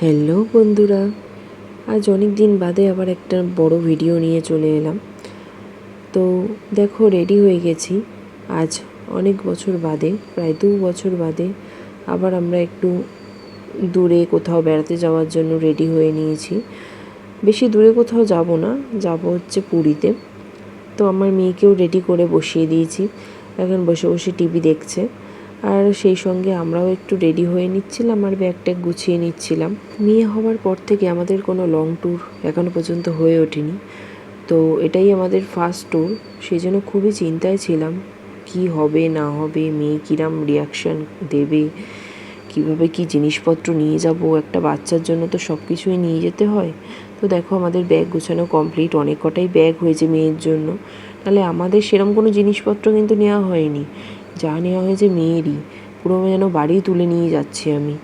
Hello বন্ধুরা, আজ অনেক দিন বাদে আবার একটা বড় ভিডিও নিয়ে চলে এলাম। তো দেখো, রেডি হয়ে গেছি। আজ অনেক বছর বাদে, প্রায় 2 বছর বাদে আবার আমরা একটু দূরে কোথাও বেড়াতে যাওয়ার জন্য রেডি হয়ে নিয়েছি। বেশি দূরে কোথাও যাব না, যাব হচ্ছে পুরীতে। তো আমার মেয়েকেও রেডি করে বসিয়ে দিয়েছি, এখন বসে বসে টিভি দেখছে। আর সেই সঙ্গে আমরাও একটু রেডি হয়ে নিচ্ছিলাম আর ব্যাগ ট্যাগ গুছিয়ে নিচ্ছিলাম। মেয়ে হওয়ার পর থেকে আমাদের কোনো লং ট্যুর এখনও পর্যন্ত হয়ে ওঠেনি। তো এটাই আমাদের ফার্স্ট ট্যুর, সেই জন্য খুবই চিন্তায় ছিলাম কি হবে না হবে, মেয়ে কীরকম রিয়াকশান দেবে, কীভাবে কী জিনিসপত্র নিয়ে যাব। একটা বাচ্চার জন্য তো সব কিছুই নিয়ে যেতে হয়। তো দেখো, আমাদের ব্যাগ গোছানো কমপ্লিট, অনেক কটাই ব্যাগ হয়েছে মেয়ের জন্য। তাহলে আমাদের সেরকম কোনো জিনিসপত্র কিন্তু নেওয়া হয়নি, যা নেওয়া হয়েছে মেয়েরই। পুরো যেন বাড়ি তুলে নিয়ে যাচ্ছি আমি।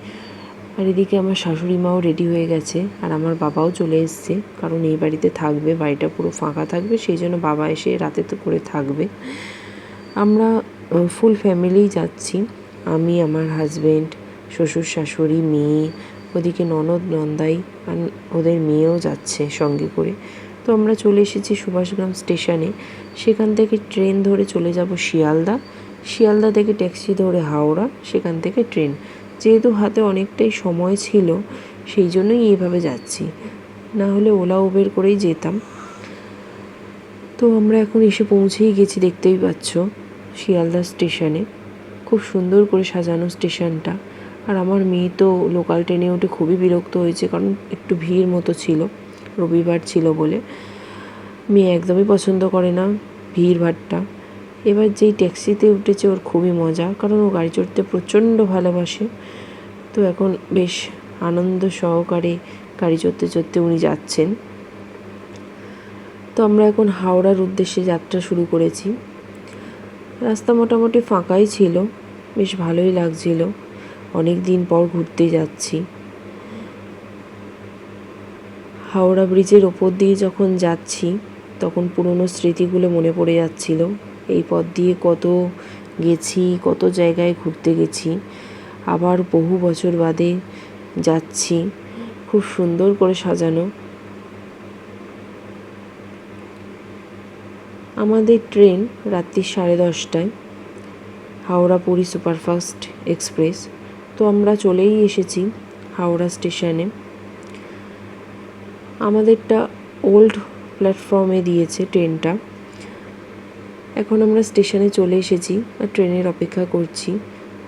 আর এদিকে আমার শাশুড়ি মাও রেডি হয়ে গেছে, আর আমার বাবাও চলে এসছে, কারণ এই বাড়িতে থাকবে, বাড়িটা পুরো ফাঁকা থাকবে, সেই জন্য বাবা এসে রাতে তো করে থাকবে। আমরা ফুল ফ্যামিলিই যাচ্ছি, আমি, আমার হাজব্যান্ড, শ্বশুর শাশুড়ি, মেয়ে, ওদিকে ননদ নন্দাই আর ওদের মেয়েও যাচ্ছে সঙ্গে করে। তো আমরা চলে এসেছি সুভাষগ্রাম স্টেশনে। সেখান থেকে ট্রেন ধরে চলে যাব শিয়ালদা, শিয়ালদা থেকে ট্যাক্সি ধরে হাওড়া, সেখান থেকে ট্রেন। যেহেতু হাতে অনেকটাই সময় ছিল, সেই জন্যই এইভাবে যাচ্ছি, না হলে ওলা উবের করেই যেতাম। তো আমরা এখন এসে পৌঁছেই গেছি, দেখতেই পাচ্ছ, শিয়ালদা স্টেশনে। খুব সুন্দর করে সাজানো স্টেশনটা। আর আমার মেয়ে তো লোকাল ট্রেনে উঠে খুবই বিরক্ত হয়েছে, কারণ একটু ভিড় মতো ছিল, রবিবার ছিল বলে। মেয়ে একদমই পছন্দ করে না ভিড়ভাড়টা। এবার যেই ট্যাক্সিতে উঠেছে ওর খুবই মজা, কারণ ও গাড়ি চড়তে প্রচণ্ড ভালোবাসে। তো এখন বেশ আনন্দ সহকারে গাড়ি চড়তে চড়তে উনি যাচ্ছেন। তো আমরা এখন হাওড়ার উদ্দেশ্যে যাত্রা শুরু করেছি। রাস্তা মোটামুটি ফাঁকাই ছিল, বেশ ভালোই লাগছিল, অনেক দিন পর ঘুরতে যাচ্ছি। হাওড়া ব্রিজের ওপর দিয়ে যখন যাচ্ছি, তখন পুরনো স্মৃতিগুলো মনে পড়ে যাচ্ছিল। এই পথ দিয়ে কত গেছি, কত জায়গায় ঘুরতে গেছি, আবার বহু বছর বাদে যাচ্ছি। খুব সুন্দর করে সাজানো। আমাদের ট্রেন রাত্রি 10:30টায়, হাওড়া পুরী সুপারফাস্ট এক্সপ্রেস। তো আমরা চলেই এসেছি হাওড়া স্টেশনে। আমাদেরটা ওল্ড প্ল্যাটফর্মে দিয়েছে ট্রেনটা। এখন আমরা স্টেশনে চলে এসেছি আর ট্রেনের অপেক্ষা করছি।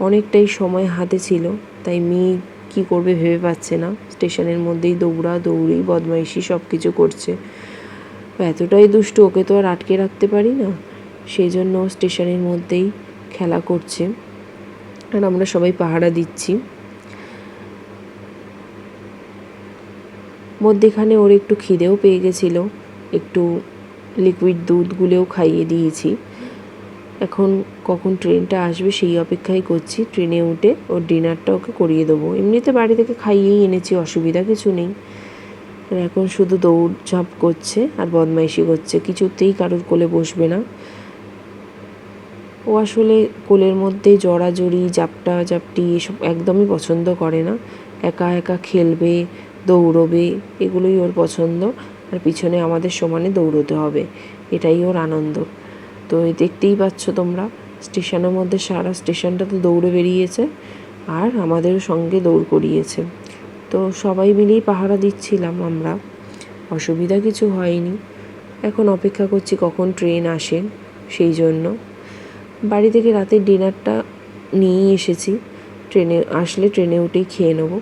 অনেকটাই সময় হাতে ছিল, তাই মেয়ে কী করবে ভেবে পাচ্ছে না, স্টেশনের মধ্যেই দৌড়ি বদমাইশি সব কিছু করছে। এতটাই দুষ্টু, ওকে তো আর আটকে রাখতে পারি না, সেই জন্য স্টেশনের মধ্যেই খেলা করছে, আর আমরা সবাই পাহারা দিচ্ছি। মধ্যেখানে ওর একটু খিদেও পেয়ে গেছিলো, একটু লিকুইড দুধগুলোও খাইয়ে দিয়েছি। এখন কখন ট্রেনটা আসবে সেই অপেক্ষাই করছি। ট্রেনে উঠে ওর ডিনারটা ওকে করিয়ে দেবো। এমনিতে বাড়ি থেকে খাইয়েই এনেছি, অসুবিধা কিছু নেই। আর এখন শুধু দৌড়ঝাঁপ করছে আর বদমাইশি করছে, কিছুতেই কারোর কোলে বসবে না। ও আসলে কোলের মধ্যে জড়াজড়ি, জাপটি এসব একদমই পছন্দ করে না। একা একা খেলবে, দৌড়বে, এগুলোই ওর পছন্দ। আর পিছনে আমাদের সমানে দৌড়তে হবে, এটাই ওর আনন্দ। তো দেখতেই পাচ্ছ তোমরা, স্টেশনের মধ্যে সারা স্টেশনটা তো দৌড়ে বেরিয়েছে, আর আমাদেরও সঙ্গে দৌড় করিয়েছে। তো সবাই মিলেই পাহারা দিচ্ছিলাম আমরা, অসুবিধা কিছু হয়নি। এখন অপেক্ষা করছি কখন ট্রেন আসে, সেই জন্য। বাড়ি থেকে রাতের ডিনারটা নিয়েই এসেছি, ট্রেনে আসলে ট্রেনে উঠেই খেয়ে নেব।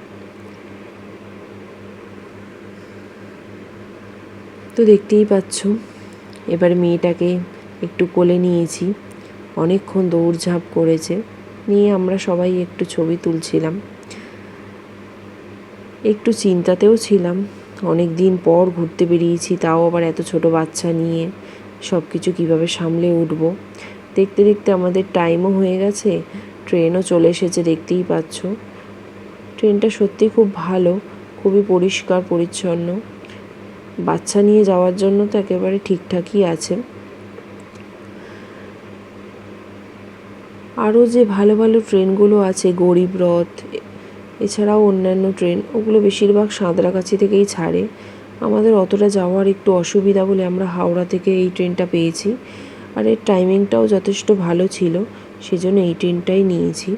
তো দেখতেই পাচ্ছ, এবার মেয়েটাকে একটু কোলে নিয়েছি, অনেকক্ষণ দৌড়ঝাঁপ করেছে, নিয়ে আমরা সবাই একটু ছবি তুলছিলাম। একটু চিন্তাতেও ছিলাম, অনেক দিন পর ঘুরতে বেরিয়েছি, তাও আবার এত ছোট বাচ্চা নিয়ে সব কিছু কীভাবে সামলে উঠব। দেখতে দেখতে আমাদের টাইমও হয়ে গেছে, ট্রেনও চলে এসেছে, দেখতেই পাচ্ছ। ট্রেনটা সত্যি খুব ভালো, খুবই পরিষ্কার পরিচ্ছন্ন, বাচ্চা নিয়ে যাওয়ার জন্য তো একেবারে ঠিকঠাকই আছে। আরও যে ভালো ভালো ট্রেনগুলো আছে, গরিব রথ, এছাড়াও অন্যান্য ট্রেন, ওগুলো বেশিরভাগ সাঁতরাগাছি থেকেই ছাড়ে। আমাদের অতটা যাওয়ার একটু অসুবিধা বলে আমরা হাওড়া থেকে এই ট্রেনটা পেয়েছি। আর এর টাইমিংটাও যথেষ্ট ভালো ছিল, সেজন্য এই ট্রেনটাই নিয়েছি।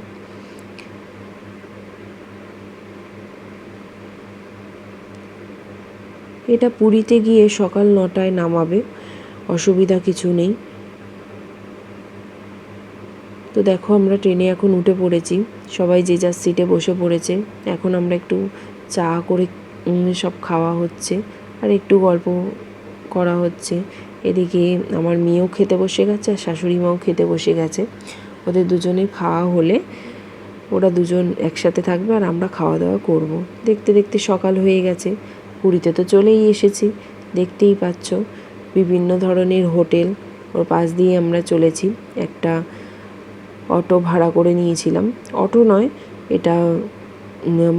এটা পুরীতে গিয়ে সকাল 9টায় নামাবে, অসুবিধা কিছু নেই। তো দেখো আমরা ট্রেনে এখন উঠে পড়েছি, সবাই যে যার সিটে বসে পড়েছে। এখন আমরা একটু চা করে সব খাওয়া হচ্ছে আর একটু গল্প করা হচ্ছে। এদিকে আমার মেয়েও খেতে বসে গেছে আর শাশুড়ি মাও খেতে বসে গেছে। ওদের দুজনের খাওয়া হলে ওরা দুজন একসাথে থাকবে আর আমরা খাওয়া দাওয়া করব। দেখতে দেখতে সকাল হয়ে গেছে। পুরীতে তো চলেই এসেছি, দেখতেই পাচ্ছ বিভিন্ন ধরনের হোটেল। ওর পাশ দিয়ে আমরা চলেছি। একটা অটো ভাড়া করে নিয়েছিলাম, অটো নয় এটা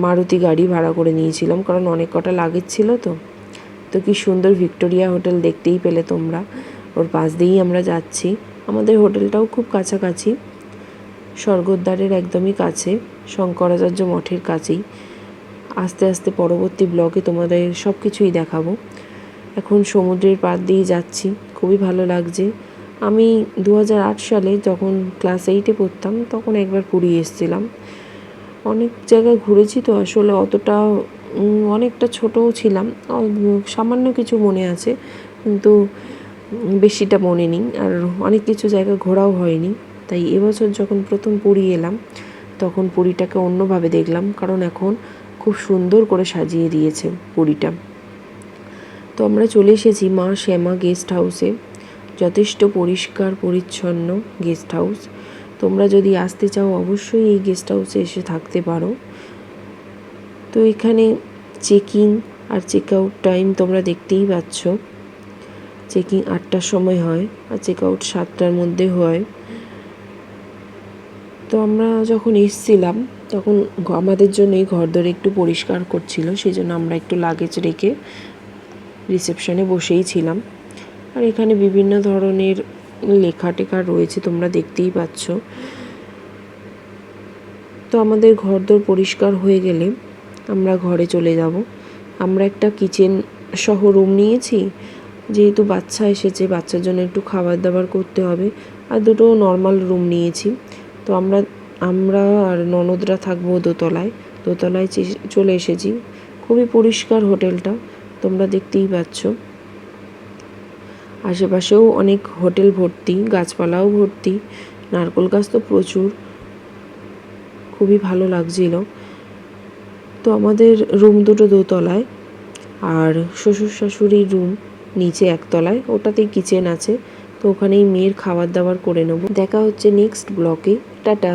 মারুতি গাড়ি ভাড়া করে নিয়েছিলাম, কারণ অনেক কটা লাগেজ ছিল। তো কি সুন্দর ভিক্টোরিয়া হোটেল, দেখতেই পেলে তোমরা। ওর পাশ দিয়েই আমরা যাচ্ছি। আমাদের হোটেলটাও খুব কাছাকাছি, স্বর্গদ্বারের একদমই কাছে, শঙ্করাচার্য মঠের কাছেই। আস্তে আস্তে পরবর্তী ব্লগে তোমাদের সব কিছুই দেখাবো। এখন সমুদ্রের পাড় দিয়ে যাচ্ছি, খুবই ভালো লাগছে। আমি 2008 সালে যখন ক্লাস 8-এ পড়তাম তখন একবার পুরী এসেছিলাম। অনেক জায়গায় ঘুরেছি তো, আসলে অতটা অনেকটা ছোটও ছিলাম, সামান্য কিছু মনে আছে, কিন্তু বেশিটা মনে নেই। আর অনেক কিছু জায়গা ঘোরাও হয়নি। তাই এবছর যখন প্রথম পুরী এলাম তখন পুরীটাকে অন্যভাবে দেখলাম, কারণ এখন খুব সুন্দর করে সাজিয়ে দিয়েছে পুরীটা। তো আমরা চলে এসেছি মা শ্যামা গেস্ট হাউসে। যথেষ্ট পরিষ্কার পরিচ্ছন্ন গেস্ট হাউস। তোমরা যদি আসতে চাও অবশ্যই এই গেস্ট হাউসে এসে থাকতে পারো। তো এখানে চেকিং আর চেক আউট টাইম তোমরা দেখতেই পাচ্ছ। চেকিং 8টার সময় হয় আর চেক আউট 7টার মধ্যে হয়। তো আমরা যখন এসছিলাম তখন আমাদের জন্য এই ঘরদোর একটু পরিষ্কার করছিল, সেই জন্য আমরা একটু লাগেজ রেখে রিসেপশনে বসেই ছিলাম। আর এখানে বিভিন্ন ধরনের লেখা টেখা রয়েছে, তোমরা দেখতেই পাচ্ছ। তো আমাদের ঘরদোর পরিষ্কার হয়ে গেলে আমরা ঘরে চলে যাব। আমরা একটা কিচেন সহ রুম নিয়েছি, যেহেতু বাচ্চা এসেছে, বাচ্চার জন্য একটু খাবার দাবার করতে হবে। আর দুটো নর্মাল রুম নিয়েছি। তো আমরা আর ননদরা থাকবো দোতলায়। চলে এসেছি। খুবই পরিষ্কার হোটেলটা, তোমরা দেখতেই পাচ্ছ। আশেপাশেও অনেক হোটেল ভর্তি, গাছপালাও ভর্তি, নারকেল গাছ তো প্রচুর, খুবই ভালো লাগছিল। তো আমাদের রুম দুটো দোতলায়, আর শ্বশুর শাশুড়ির রুম নিচে একতলায়, ওটাতেই কিচেন আছে। তো ওখানেই মেয়ের খাবার দাবার করে নেব। দেখা হচ্ছে নেক্সট ব্লগে। টাটা।